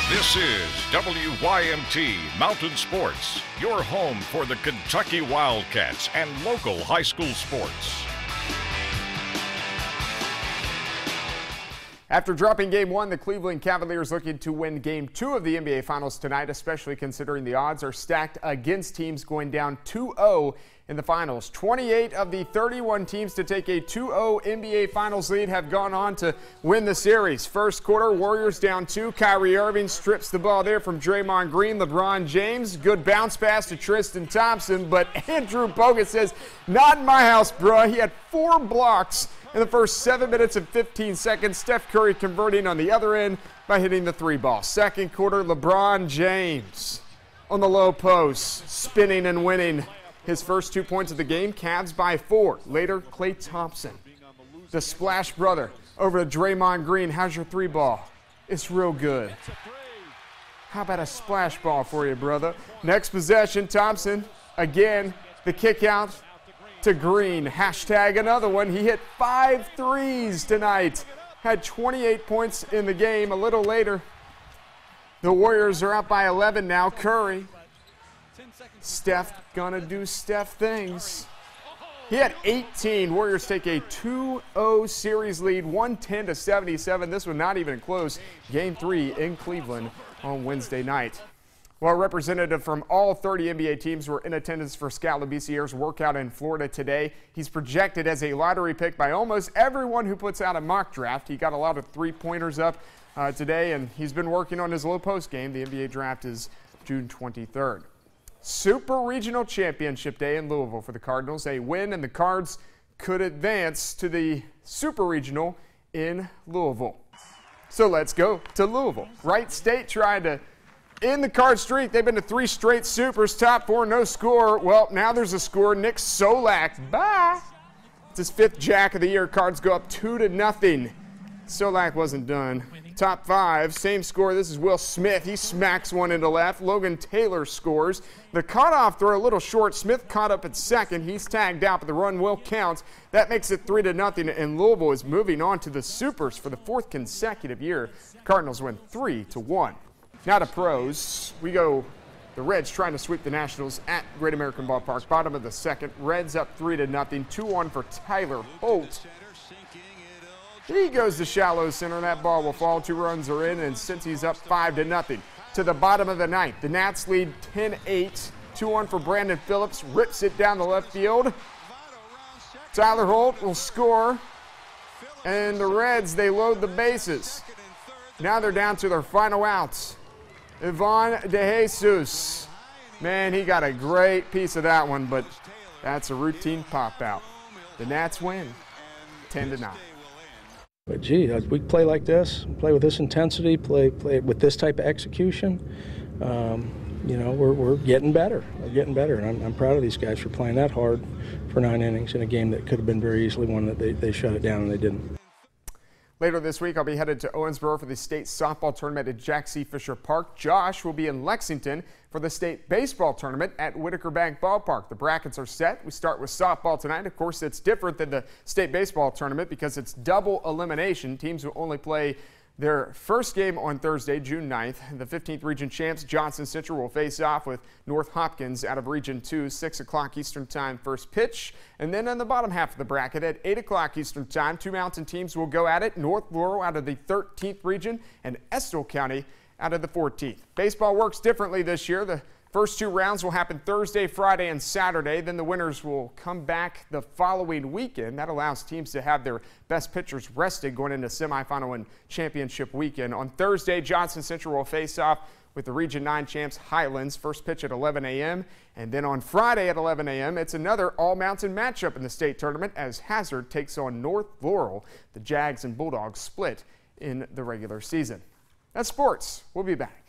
This is WYMT Mountain Sports, your home for the Kentucky Wildcats and local high school sports. After dropping Game 1, the Cleveland Cavaliers looking to win Game 2 of the NBA Finals tonight, especially considering the odds are stacked against teams going down 2-0 in the finals. 28 of the 31 teams to take a 2-0 NBA Finals lead have gone on to win the series. First quarter, Warriors down 2. Kyrie Irving strips the ball there from Draymond Green. LeBron James, good bounce pass to Tristan Thompson, but Andrew Bogut says, "Not in my house, bruh." He had 4 blocks in the first 7 minutes and 15 seconds. Steph Curry converting on the other end by hitting the 3 ball. Second quarter, LeBron James on the low post, spinning and winning his first 2 points of the game. Cavs by 4. Later, Klay Thompson, the splash brother, over to Draymond Green. "How's your 3 ball?" "It's real good." "How about a splash ball for you, brother?" Next possession, Thompson again, the kick out to Green. Hashtag another one. He hit 5 threes tonight. Had 28 points in the game. A little later, the Warriors are up by 11 now. Curry. Steph gonna do Steph things. He had 18. Warriors take a 2-0 series lead, 110-77. This one not even close. Game 3 in Cleveland on Wednesday night. Well, a representative from all 30 NBA teams were in attendance for Scott Labiciere's workout in Florida today. He's projected as a lottery pick by almost everyone who puts out a mock draft. He got a lot of 3-pointers up today, and he's been working on his low post game. The NBA draft is June 23rd. Super Regional Championship Day in Louisville for the Cardinals. A win and the Cards could advance to the Super Regional in Louisville. So let's go to Louisville. Wright State trying to end the Card streak. They've been to 3 straight Supers. Top 4, no score. Well, now there's a score. Nick Solak, bye. It's his 5th jack of the year. Cards go up 2-0. Solak wasn't done. Top 5, same score. This is Will Smith. He smacks one into left. Logan Taylor scores. The cutoff throw a little short. Smith caught up at second. He's tagged out, but the run will count. That makes it 3-0, and Louisville is moving on to the Supers for the 4th consecutive year. Cardinals win 3-1. Now to pros. We go the Reds trying to sweep the Nationals at Great American Ballpark. Bottom of the 2nd. Reds up 3-0. 2-1 for Tyler Holt. He goes to shallow center. That ball will fall. 2 runs are in, and since he's up 5-0 to the bottom of the 9th, the Nats lead 10-8. 2-1 for Brandon Phillips. Rips it down the left field. Tyler Holt will score, and the Reds, they load the bases. Now they're down to their final outs. Ivan De Jesus. Man, he got a great piece of that one, but that's a routine pop out. The Nats win 10-9. But gee, we play like this, play with this intensity, play with this type of execution. You know, we're getting better. We're getting better, and I'm proud of these guys for playing that hard for 9 innings in a game that could have been very easily one that they shut it down and they didn't. Later this week, I'll be headed to Owensboro for the state softball tournament at Jack C. Fisher Park. Josh will be in Lexington for the state baseball tournament at Whitaker Bank Ballpark. The brackets are set. We start with softball tonight. Of course, it's different than the state baseball tournament because it's double elimination. Teams will only play their first game on Thursday, June 9th. The 15th region champs, Johnson Central, will face off with North Hopkins out of Region 2, 6 o'clock Eastern Time first pitch. And then in the bottom half of the bracket at 8 o'clock Eastern Time, 2 mountain teams will go at it. North Laurel out of the 13th region and Estill County out of the 14th. Baseball works differently this year. The first 2 rounds will happen Thursday, Friday, and Saturday. Then the winners will come back the following weekend. That allows teams to have their best pitchers rested going into semifinal and championship weekend. On Thursday, Johnson Central will face off with the Region 9 champs Highlands. First pitch at 11 a.m. And then on Friday at 11 a.m., it's another all-mountain matchup in the state tournament as Hazard takes on North Laurel. The Jags and Bulldogs split in the regular season. That's sports. We'll be back.